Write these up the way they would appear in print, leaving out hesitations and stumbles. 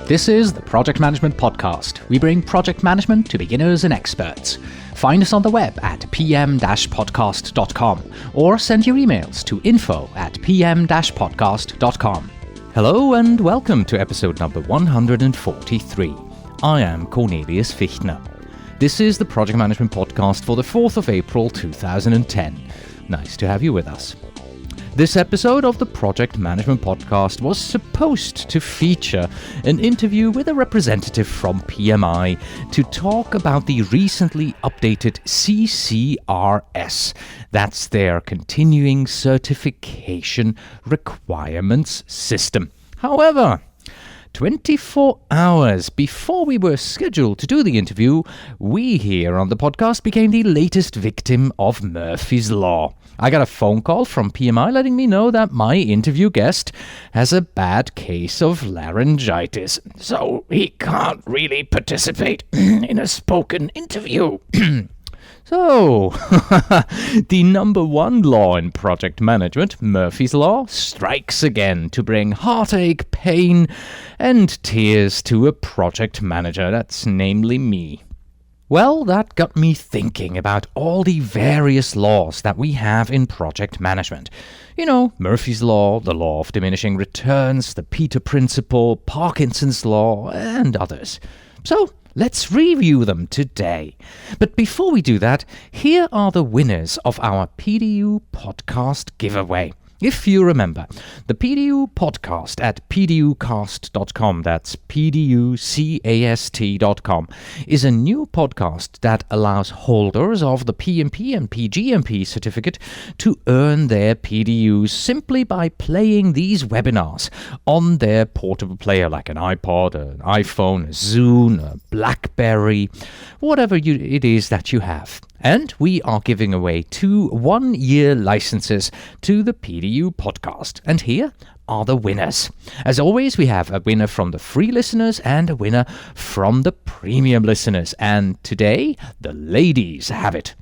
This is the Project Management Podcast. We bring project management to beginners and experts. Find us on the web at pm-podcast.com or send your emails to info@pm-podcast.com. Hello and welcome to episode number 143. I am Cornelius Fichtner. This is the Project Management Podcast for the 4th of April 2010. Nice to have you with us. This episode of the Project Management Podcast was supposed to feature an interview with a representative from PMI to talk about the recently updated CCRS. That's their Continuing Certification Requirements System. However, 24 hours before we were scheduled to do the interview, we here on the podcast became the latest victim of Murphy's Law. I got a phone call from PMI letting me know that my interview guest has a bad case of laryngitis, so he can't really participate in a spoken interview. So, the number one law in project management, Murphy's Law, strikes again to bring heartache, pain, and tears to a project manager. That's namely me. Well, that got me thinking about all the various laws that we have in project management. You know, Murphy's Law, the law of diminishing returns, the Pareto'Principle, Parkinson's Law, and others. So, let's review them today. But before we do that, here are the winners of our PDU podcast giveaway. If you remember, the PDU podcast at pducast.com, that's pducast.com, is a new podcast that allows holders of the PMP and PGMP certificate to earn their PDUs simply by playing these webinars on their portable player like an iPod, an iPhone, a Zune, a BlackBerry, whatever it is that you have. And we are giving away 2 one-year licenses to the PDU podcast. And here are the winners. As always, we have a winner from the free listeners and a winner from the premium listeners. And today, the ladies have it.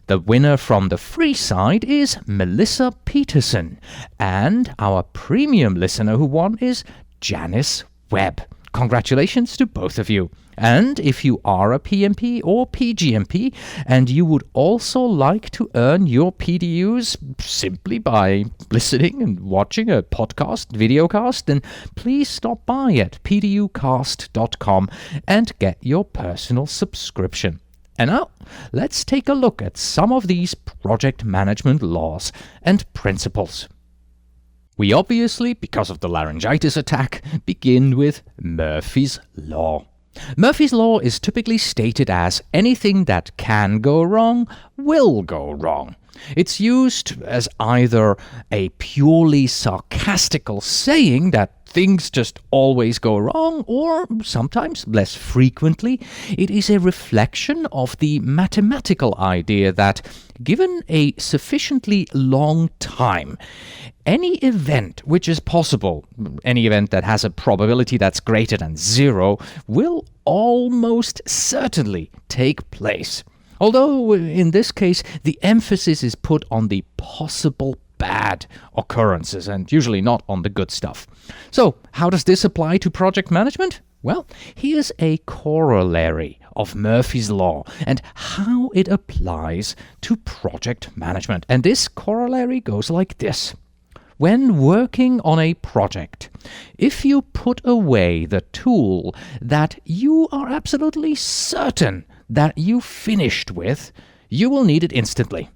The winner from the free side is Melissa Peterson. And our premium listener who won is Janice Webb. Congratulations to both of you. And if you are a PMP or PGMP and you would also like to earn your PDUs simply by listening and watching a podcast, videocast, then please stop by at pducast.com and get your personal subscription. And now, let's take a look at some of these project management laws and principles. We obviously, because of the laryngitis attack, begin with Murphy's Law. Murphy's Law is typically stated as anything that can go wrong will go wrong. It's used as either a purely sarcastical saying that things just always go wrong, or sometimes, less frequently, it is a reflection of the mathematical idea that, given a sufficiently long time, any event which is possible, any event that has a probability that's greater than 0, will almost certainly take place. Although, in this case, the emphasis is put on the possible bad occurrences and usually not on the good stuff. So, how does this apply to project management? Well, here's a corollary of Murphy's Law and how it applies to project management. And this corollary goes like this. When working on a project, if you put away the tool that you are absolutely certain that you finished with, you will need it instantly.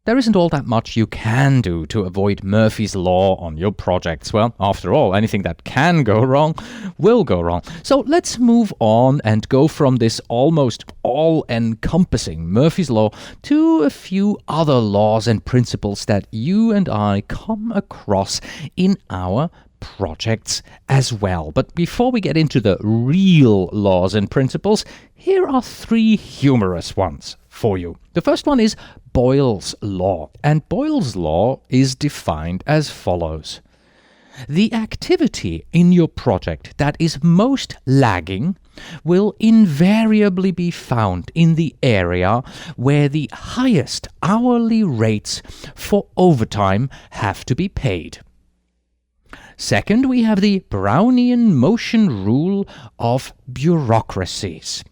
There isn't all that much you can do to avoid Murphy's Law on your projects. Well, after all, anything that can go wrong will go wrong. So let's move on and go from this almost all-encompassing Murphy's Law to a few other laws and principles that you and I come across in our projects as well. But before we get into the real laws and principles, here are 3 humorous ones for you. The first one is Boyles' Law, and Boyles' Law is defined as follows. The activity in your project that is most lagging will invariably be found in the area where the highest hourly rates for overtime have to be paid. Second, we have the Brownian motion rule of bureaucracies.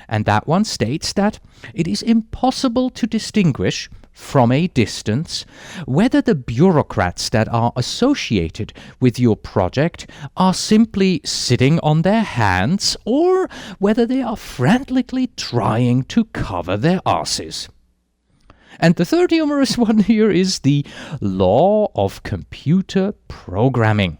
And that one states that it is impossible to distinguish from a distance whether the bureaucrats that are associated with your project are simply sitting on their hands or whether they are frantically trying to cover their asses. And the third humorous one here is the law of computer programming.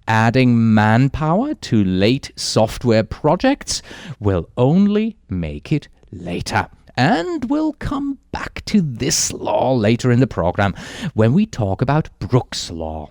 Adding manpower to late software projects will only make it later. And we'll come back to this law later in the program when we talk about Brooks' law.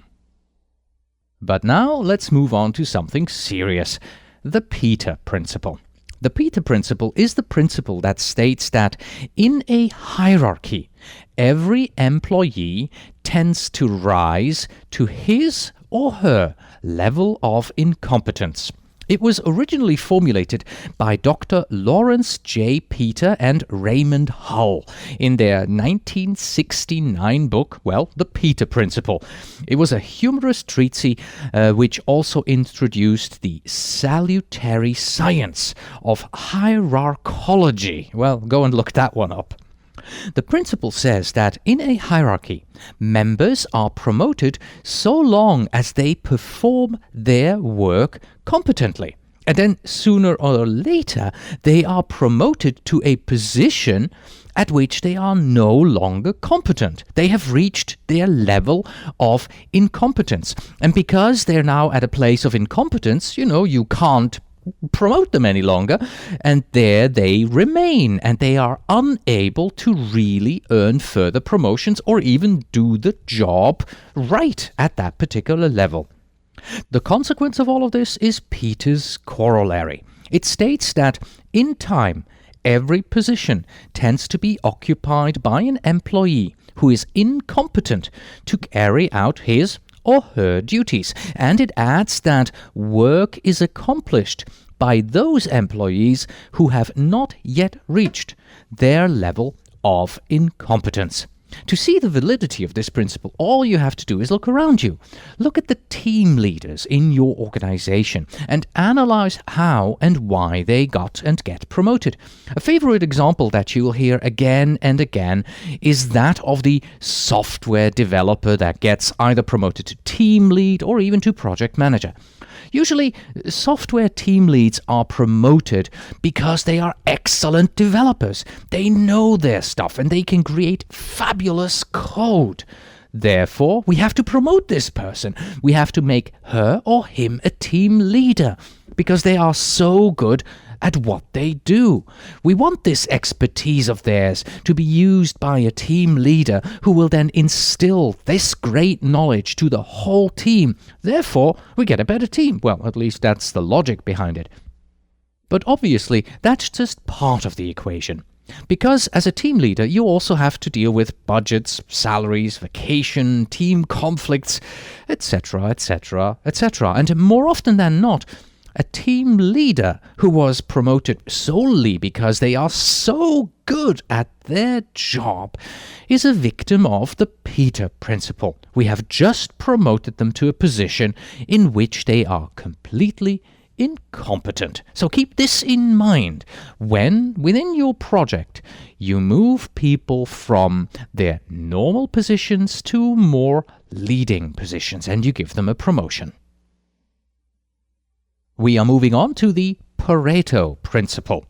But now let's move on to something serious, the Peter Principle. The Peter Principle is the principle that states that in a hierarchy, every employee tends to rise to his or her level of incompetence. It was originally formulated by Dr. Lawrence J. Peter and Raymond Hull in their 1969 book, The Peter Principle. It was a humorous treatise which also introduced the salutary science of hierarchology. Go and look that one up. The principle says that in a hierarchy, members are promoted so long as they perform their work competently. And then sooner or later, they are promoted to a position at which they are no longer competent. They have reached their level of incompetence. And because they're now at a place of incompetence, you can't promote them any longer, and there they remain, and they are unable to really earn further promotions or even do the job right at that particular level. The consequence of all of this is Peter's corollary. It states that in time, every position tends to be occupied by an employee who is incompetent to carry out his or her duties, and it adds that work is accomplished by those employees who have not yet reached their level of incompetence. To see the validity of this principle, all you have to do is look around you. Look at the team leaders in your organization and analyze how and why they got and get promoted. A favorite example that you will hear again and again is that of the software developer that gets either promoted to team lead or even to project manager. Usually, software team leads are promoted because they are excellent developers. They know their stuff and they can create fabulous code. Therefore, we have to promote this person. We have to make her or him a team leader because they are so good at what they do. We want this expertise of theirs to be used by a team leader who will then instill this great knowledge to the whole team. Therefore, we get a better team. At least that's the logic behind it. But obviously, that's just part of the equation. Because as a team leader, you also have to deal with budgets, salaries, vacation, team conflicts, etc., etc., etc. And more often than not, a team leader who was promoted solely because they are so good at their job is a victim of the Peter Principle. We have just promoted them to a position in which they are completely incompetent. So keep this in mind when, within your project, you move people from their normal positions to more leading positions and you give them a promotion. We are moving on to the Pareto Principle.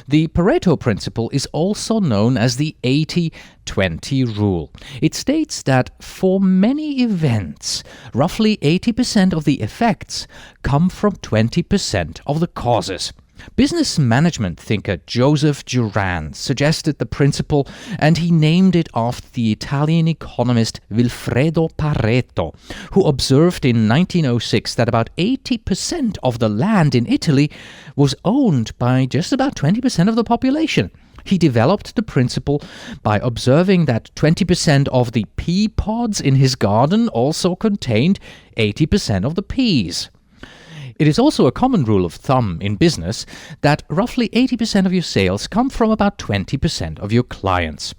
The Pareto Principle is also known as the 80-20 rule. It states that for many events, roughly 80% of the effects come from 20% of the causes. Business management thinker Joseph Juran suggested the principle, and he named it after the Italian economist Vilfredo Pareto, who observed in 1906 that about 80% of the land in Italy was owned by just about 20% of the population. He developed the principle by observing that 20% of the pea pods in his garden also contained 80% of the peas. It is also a common rule of thumb in business that roughly 80% of your sales come from about 20% of your clients.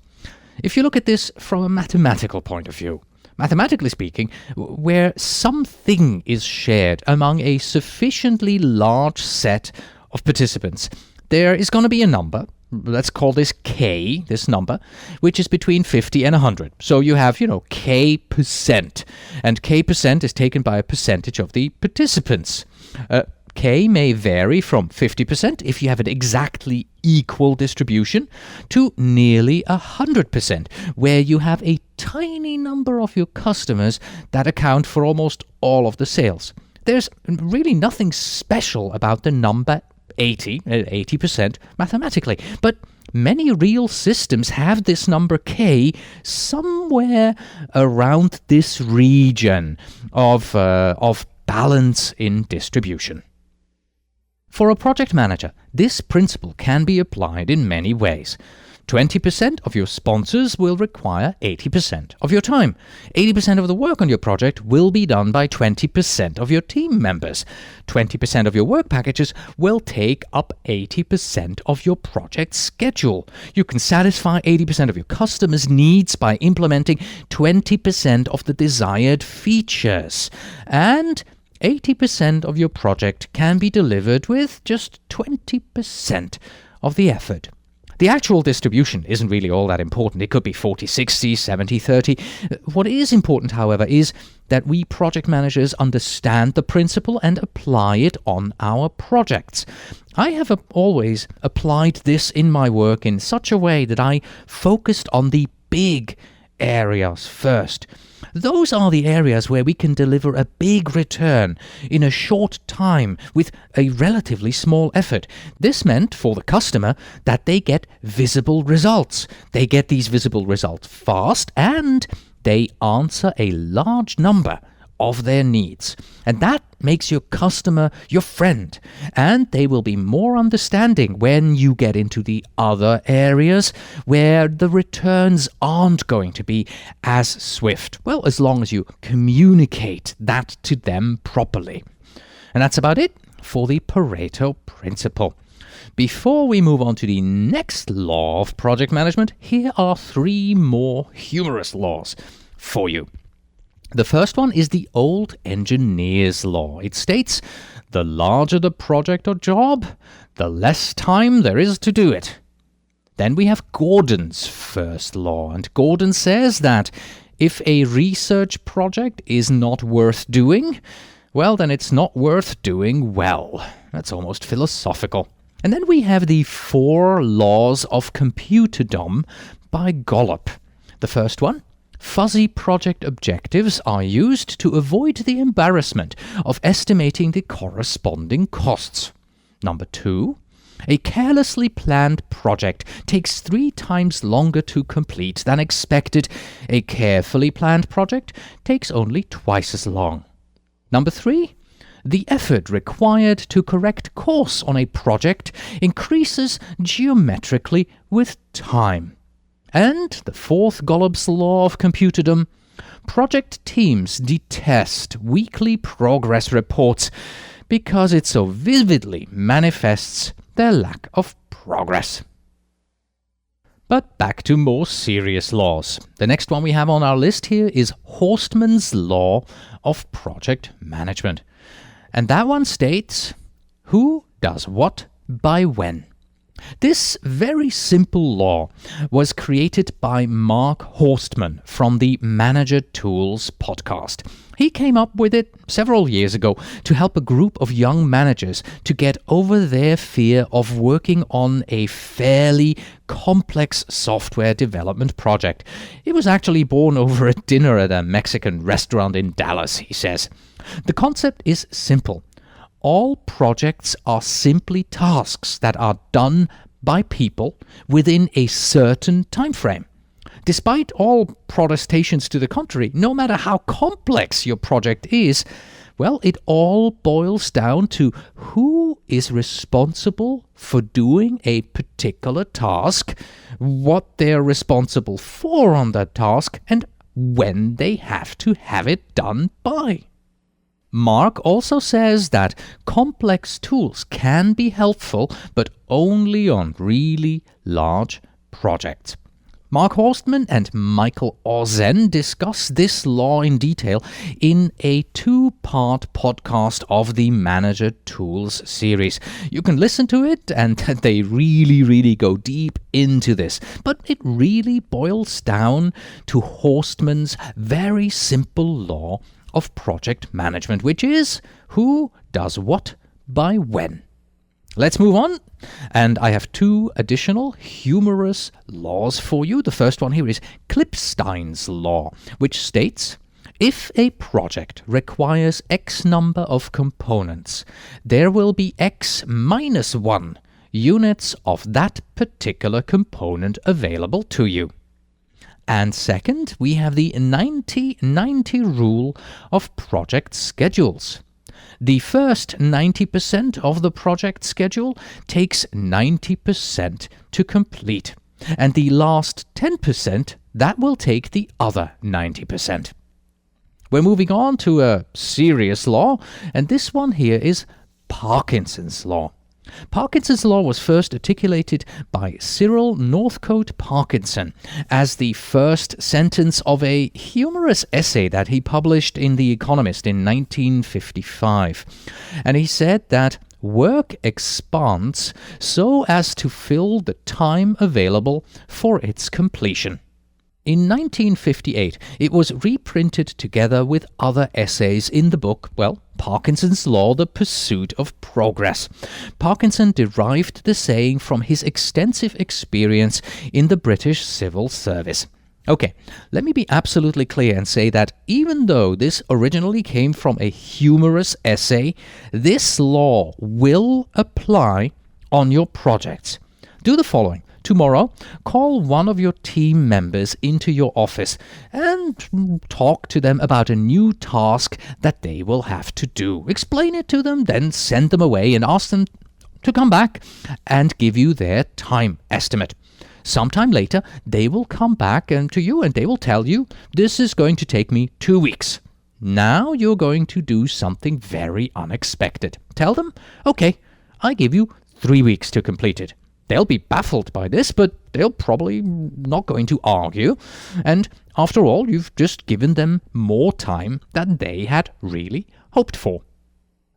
If you look at this from a mathematical point of view, Mathematically speaking, where something is shared among a sufficiently large set of participants, there is going to be a number. Let's call this K, this number, which is between 50 and 100. So you have, K percent. And K percent is taken by a percentage of the participants. K may vary from 50% if you have an exactly equal distribution to nearly 100%, where you have a tiny number of your customers that account for almost all of the sales. There's really nothing special about the number 80% mathematically, but many real systems have this number K somewhere around this region of balance in distribution. For a project manager, this principle can be applied in many ways. 20% of your sponsors will require 80% of your time. 80% of the work on your project will be done by 20% of your team members. 20% of your work packages will take up 80% of your project schedule. You can satisfy 80% of your customers' needs by implementing 20% of the desired features. And 80% of your project can be delivered with just 20% of the effort. The actual distribution isn't really all that important. It could be 40-60, 70-30. What is important, however, is that we project managers understand the principle and apply it on our projects. I have always applied this in my work in such a way that I focused on the big areas first. Those are the areas where we can deliver a big return in a short time with a relatively small effort. This meant for the customer that they get visible results. They get these visible results fast and they answer a large number of their needs. And that makes your customer your friend, and they will be more understanding when you get into the other areas where the returns aren't going to be as swift. Well, as long as you communicate that to them properly. And that's about it for the Pareto Principle. Before we move on to the next law of project management, here are 3 more humorous laws for you. The first one is the old engineer's law. It states, the larger the project or job, the less time there is to do it. Then we have Gordon's first law, and Gordon says that if a research project is not worth doing, well, then it's not worth doing well. That's almost philosophical. And then we have the 4 laws of Computerdom by Golub. The first one, fuzzy project objectives are used to avoid the embarrassment of estimating the corresponding costs. Number 2, a carelessly planned project takes 3 times longer to complete than expected. A carefully planned project takes only twice as long. Number 3, the effort required to correct course on a project increases geometrically with time. And the 4th Golub's law of Computerdom, project teams detest weekly progress reports because it so vividly manifests their lack of progress. But back to more serious laws. The next one we have on our list here is Horstman's law of project management. And that one states, who does what by when? This very simple law was created by Mark Horstman from the Manager Tools podcast. He came up with it several years ago to help a group of young managers to get over their fear of working on a fairly complex software development project. It was actually born over a dinner at a Mexican restaurant in Dallas, he says. The concept is simple. All projects are simply tasks that are done by people within a certain time frame. Despite all protestations to the contrary, no matter how complex your project is, well, it all boils down to who is responsible for doing a particular task, what they're responsible for on that task, and when they have to have it done by. Mark also says that complex tools can be helpful, but only on really large projects. Mark Horstman and Michael Ozen discuss this law in detail in a 2-part podcast of the Manager Tools series. You can listen to it, and they really go deep into this. But it really boils down to Horstman's very simple law of project management, which is who does what by when. Let's move on, and I have 2 additional humorous laws for you. The first one here is Klipstein's law, which states, if a project requires X number of components, there will be X minus 1 units of that particular component available to you. And second, we have the 90-90 rule of project schedules. The first 90% of the project schedule takes 90% to complete, and the last 10%, that will take the other 90%. We're moving on to a serious law, and this one here is Parkinson's law. Parkinson's law was first articulated by Cyril Northcote Parkinson as the first sentence of a humorous essay that he published in The Economist in 1955. And he said that work expands so as to fill the time available for its completion. In 1958, it was reprinted together with other essays in the book, Parkinson's Law, The Pursuit of Progress. Parkinson derived the saying from his extensive experience in the British civil service. Okay, let me be absolutely clear and say that even though this originally came from a humorous essay, this law will apply on your projects. Do the following. Tomorrow, call one of your team members into your office and talk to them about a new task that they will have to do. Explain it to them, then send them away and ask them to come back and give you their time estimate. Sometime later, they will come back to you and they will tell you, this is going to take me 2 weeks. Now you're going to do something very unexpected. Tell them, okay, I give you 3 weeks to complete it. They'll be baffled by this, but they'll probably not going to argue. And after all, you've just given them more time than they had really hoped for.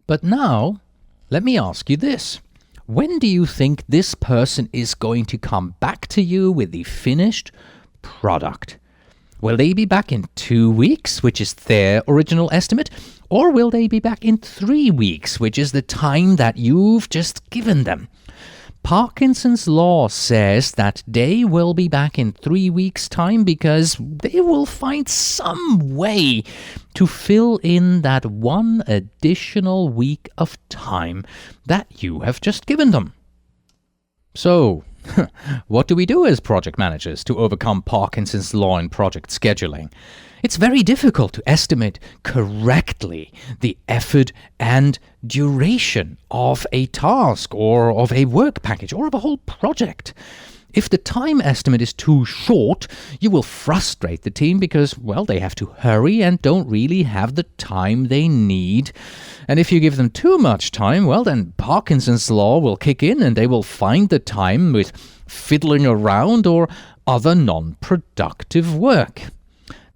But now, let me ask you this. When do you think this person is going to come back to you with the finished product? Will they be back in 2 weeks, which is their original estimate? Or will they be back in 3 weeks, which is the time that you've just given them? Parkinson's law says that they will be back in 3 weeks' time because they will find some way to fill in that 1 additional week of time that you have just given them. So, what do we do as project managers to overcome Parkinson's law in project scheduling? It's very difficult to estimate correctly the effort and duration of a task or of a work package or of a whole project. If the time estimate is too short, you will frustrate the team because, they have to hurry and don't really have the time they need. And if you give them too much time, then Parkinson's law will kick in and they will find the time with fiddling around or other non-productive work.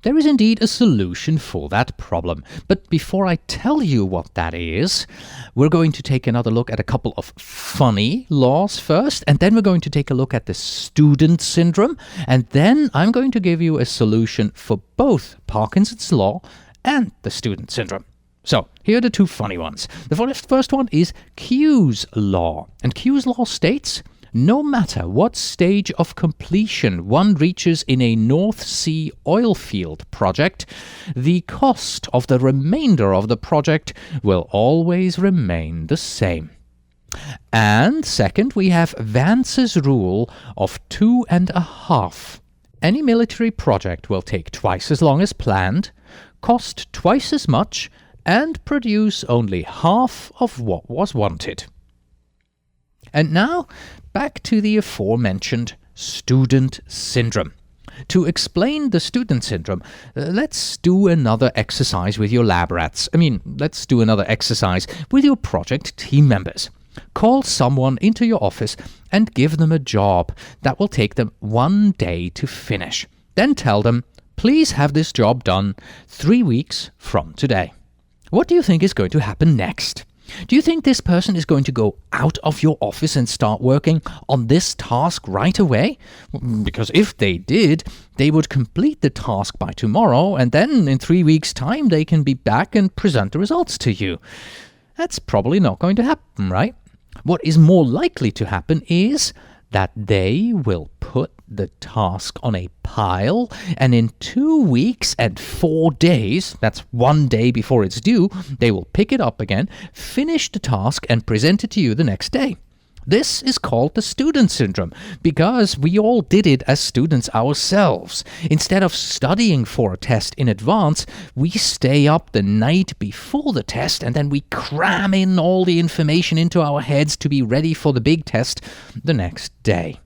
There is indeed a solution for that problem, but before I tell you what that is, we're going to take another look at a couple of funny laws first, and then we're going to take a look at the student syndrome, and then I'm going to give you a solution for both Parkinson's law and the student syndrome. So, here are the 2 funny ones. The first one is Q's law, and Q's law states, no matter what stage of completion one reaches in a North Sea oil field project, the cost of the remainder of the project will always remain the same. And second, we have Vance's rule of 2.5. Any military project will take twice as long as planned, cost twice as much, and produce only half of what was wanted. And now, back to the aforementioned student syndrome. To explain the student syndrome, let's do another exercise with your lab rats. Let's do another exercise with your project team members. Call someone into your office and give them a job that will take them 1 day to finish. Then tell them, please have this job done 3 weeks from today. What do you think is going to happen next? Do you think this person is going to go out of your office and start working on this task right away? Because if they did, they would complete the task by tomorrow, and then in 3 weeks' time they can be back and present the results to you. That's probably not going to happen, right? What is more likely to happen is that they will put the task on a pile, and in 2 weeks and 4 days, that's 1 day before it's due, they will pick it up again, finish the task, and present it to you the next day. This is called the student syndrome, because we all did it as students ourselves. Instead of studying for a test in advance, we stay up the night before the test, and then we cram in all the information into our heads to be ready for the big test the next day.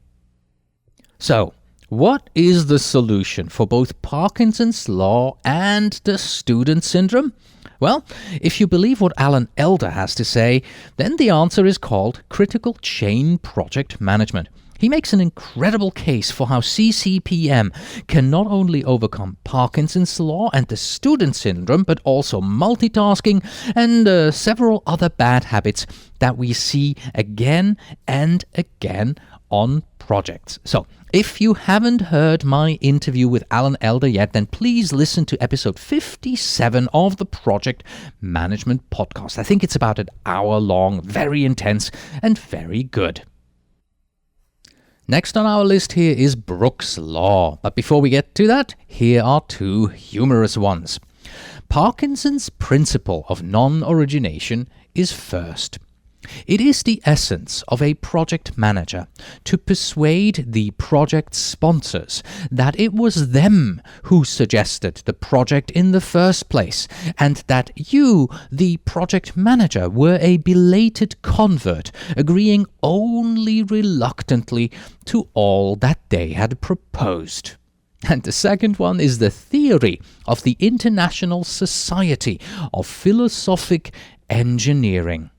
So, what is the solution for both Parkinson's law and the student syndrome? Well, if you believe what Alan Elder has to say, then the answer is called critical chain project management. He makes an incredible case for how CCPM can not only overcome Parkinson's law and the student syndrome, but also multitasking and several other bad habits that we see again and again on projects. So, if you haven't heard my interview with Alan Elder yet, then please listen to episode 57 of the Project Management Podcast. I think it's about an hour long, very intense, and very good. Next on our list here is Brooks' Law. But before we get to that, here are 2 humorous ones. Parkinson's principle of non-origination is first. It is the essence of a project manager to persuade the project sponsors that it was them who suggested the project in the first place, and that you, the project manager, were a belated convert, agreeing only reluctantly to all that they had proposed. And the second one is the theory of the International Society of Philosophic Engineering.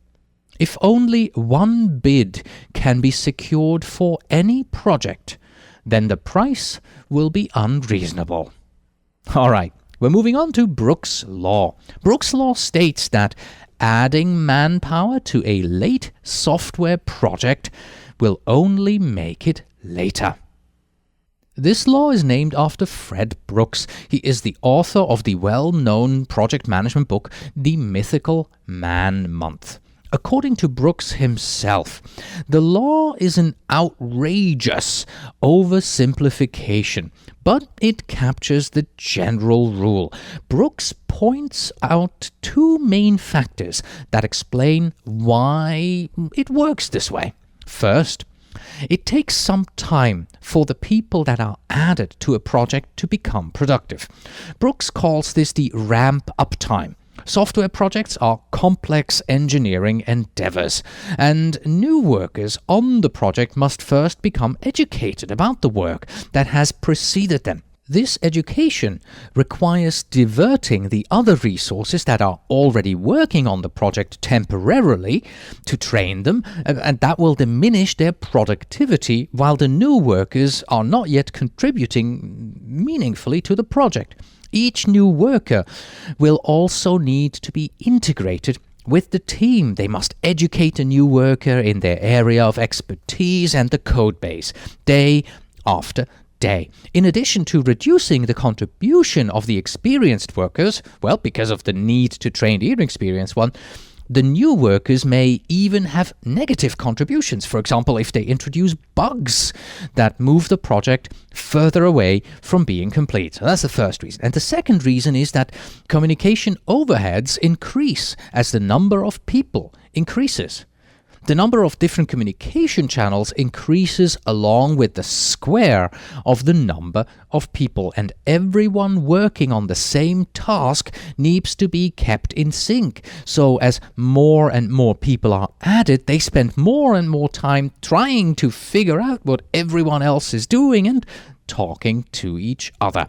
If only one bid can be secured for any project, then the price will be unreasonable. All right, we're moving on to Brooks' Law. Brooks' Law states that adding manpower to a late software project will only make it later. This law is named after Fred Brooks. He is the author of the well-known project management book, The Mythical Man Month. According to Brooks himself, the law is an outrageous oversimplification, but it captures the general rule. Brooks points out 2 main factors that explain why it works this way. First, it takes some time for the people that are added to a project to become productive. Brooks calls this the ramp-up time. Software projects are complex engineering endeavors, and new workers on the project must first become educated about the work that has preceded them. This education requires diverting the other resources that are already working on the project temporarily to train them, and that will diminish their productivity while the new workers are not yet contributing meaningfully to the project. Each new worker will also need to be integrated with the team. They must educate a new worker in their area of expertise and the code base, day after day. In addition to reducing the contribution of the experienced workers, well, because of the need to train the inexperienced one, the new workers may even have negative contributions. For example, if they introduce bugs that move the project further away from being complete. So that's the first reason. And the second reason is that communication overheads increase as the number of people increases. The number of different communication channels increases along with the square of the number of people, and everyone working on the same task needs to be kept in sync. So as more and more people are added, they spend more and more time trying to figure out what everyone else is doing and talking to each other.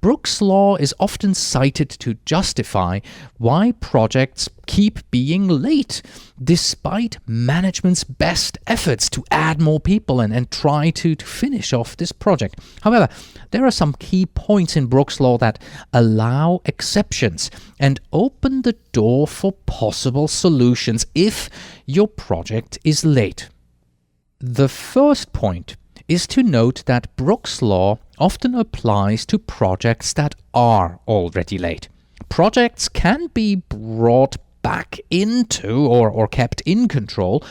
Brooks' law is often cited to justify why projects keep being late, despite management's best efforts to add more people and try to finish off this project. However, there are some key points in Brooks' law that allow exceptions and open the door for possible solutions if your project is late. The first point is to note that Brooks' law often applies to projects that are already late. Projects can be brought back into or kept in control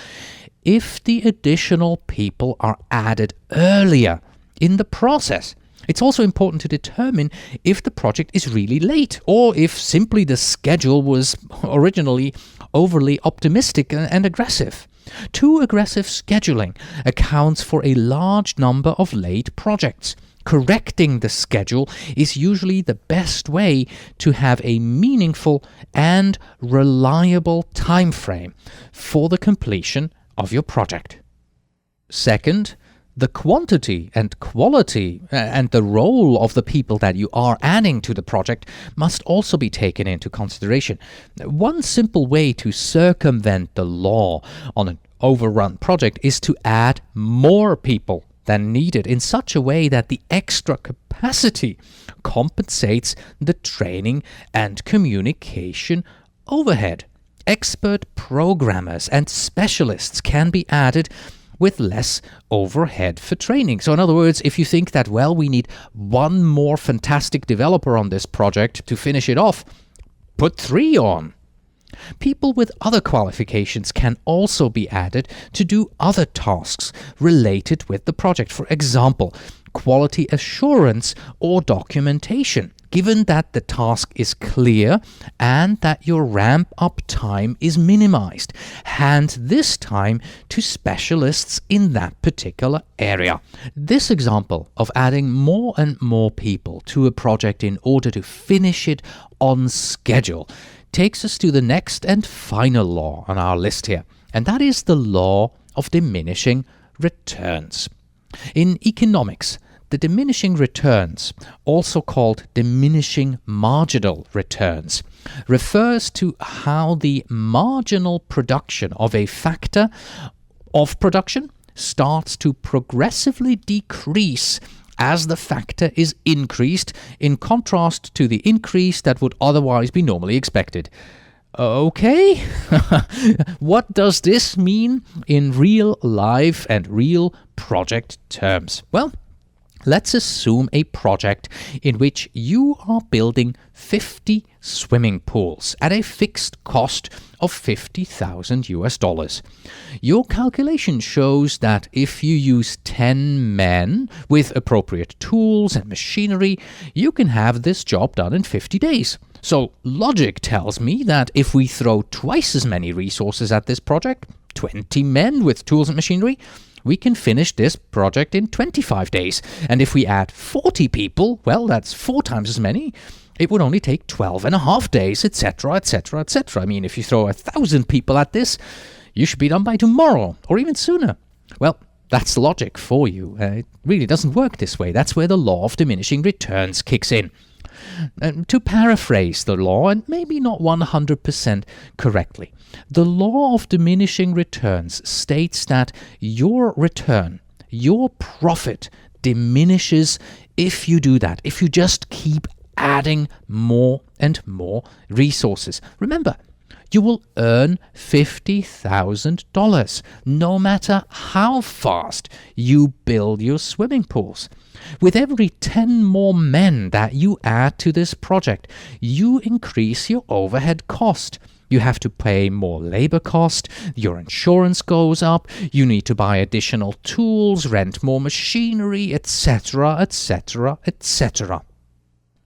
if the additional people are added earlier in the process. It's also important to determine if the project is really late or if simply the schedule was originally overly optimistic and aggressive. Too aggressive scheduling accounts for a large number of late projects. Correcting the schedule is usually the best way to have a meaningful and reliable time frame for the completion of your project. Second, the quantity and quality and the role of the people that you are adding to the project must also be taken into consideration. One simple way to circumvent the law on an overrun project is to add more people than needed in such a way that the extra capacity compensates the training and communication overhead. Expert programmers and specialists can be added with less overhead for training. So in other words, if you think that, well, we need one more fantastic developer on this project to finish it off, put 3 on. People with other qualifications can also be added to do other tasks related with the project. For example, quality assurance or documentation, given that the task is clear and that your ramp-up time is minimized. Hand this time to specialists in that particular area. This example of adding more and more people to a project in order to finish it on schedule takes us to the next and final law on our list here, and that is the law of diminishing returns. In economics, the diminishing returns, also called diminishing marginal returns, refers to how the marginal production of a factor of production starts to progressively decrease as the factor is increased, in contrast to the increase that would otherwise be normally expected. Okay, what does this mean in real life and real project terms? Well, let's assume a project in which you are building 50 swimming pools at a fixed cost of $50,000. Your calculation shows that if you use 10 men with appropriate tools and machinery, you can have this job done in 50 days. So logic tells me that if we throw twice as many resources at this project, 20 men with tools and machinery, we can finish this project in 25 days. And if we add 40 people, well, that's 4 times as many. It would only take 12.5 days, etc., etc., etc. I mean, if you throw 1,000 people at this, you should be done by tomorrow, or even sooner. Well, that's logic for you. It really doesn't work this way. That's where the law of diminishing returns kicks in. To paraphrase the law, and maybe not 100% correctly, the law of diminishing returns states that your return, your profit, diminishes if you do that, if you just keep adding more and more resources. Remember, you will earn $50,000 no matter how fast you build your swimming pools. With every 10 more men that you add to this project, you increase your overhead cost. You have to pay more labor cost, your insurance goes up, you need to buy additional tools, rent more machinery, etc., etc., etc.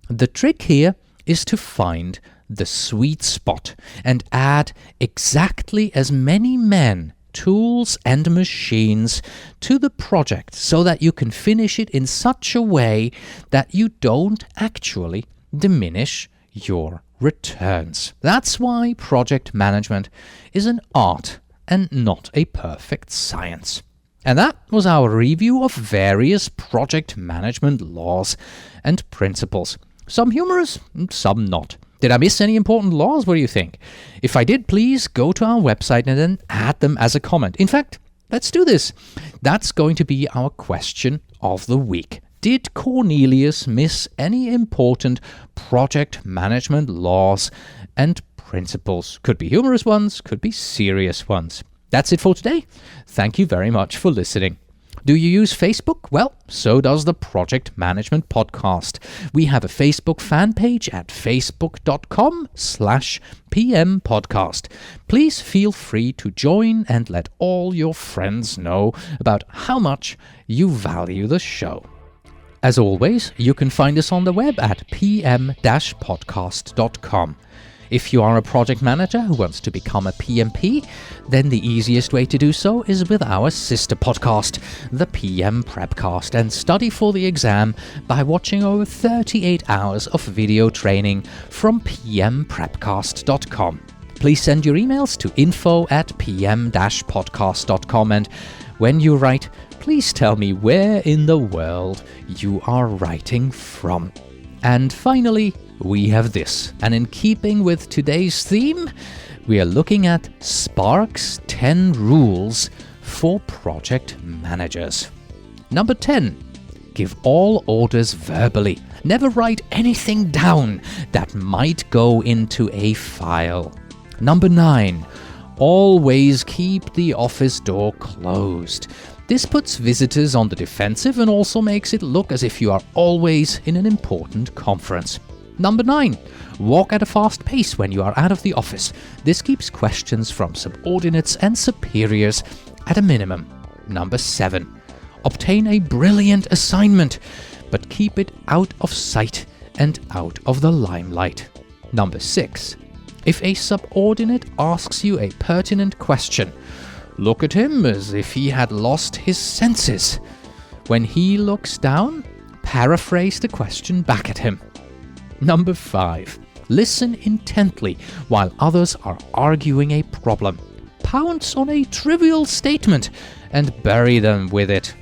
The trick here is to find the sweet spot and add exactly as many men, tools and machines to the project so that you can finish it in such a way that you don't actually diminish your returns. That's why project management is an art and not a perfect science. And that was our review of various project management laws and principles. Some humorous, some not. Did I miss any important laws? What do you think? If I did, please go to our website and then add them as a comment. In fact, let's do this. That's going to be our question of the week. Did Cornelius miss any important project management laws and principles? Could be humorous ones, could be serious ones. That's it for today. Thank you very much for listening. Do you use Facebook? Well, so does the Project Management Podcast. We have a Facebook fan page at facebook.com/PM Podcast. Please feel free to join and let all your friends know about how much you value the show. As always, you can find us on the web at pm-podcast.com. If you are a project manager who wants to become a PMP, then the easiest way to do so is with our sister podcast, the PM Prepcast, and study for the exam by watching over 38 hours of video training from pmprepcast.com. Please send your emails to info@pm-podcast.com, and when you write, please tell me where in the world you are writing from. And finally, we have this, and in keeping with today's theme, we are looking at Spark's 10 rules for project managers. Number 10, give all orders verbally. Never write anything down that might go into a file. Number 9, always keep the office door closed. This puts visitors on the defensive and also makes it look as if you are always in an important conference. Number 9, walk at a fast pace when you are out of the office. This keeps questions from subordinates and superiors at a minimum. Number 7, obtain a brilliant assignment, but keep it out of sight and out of the limelight. Number 6, if a subordinate asks you a pertinent question, look at him as if he had lost his senses. When he looks down, paraphrase the question back at him. Number 5, listen intently while others are arguing a problem. Pounce on a trivial statement and bury them with it.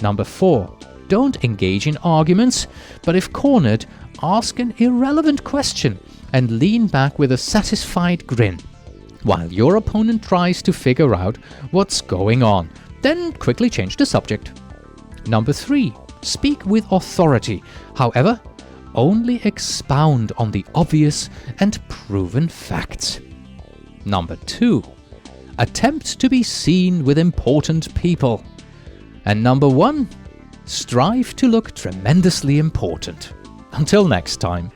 Number 4, don't engage in arguments, but if cornered, ask an irrelevant question and lean back with a satisfied grin while your opponent tries to figure out what's going on. Then quickly change the subject. Number 3, speak with authority. However, only expound on the obvious and proven facts. Number 2, attempt to be seen with important people. And number 1, strive to look tremendously important. Until next time.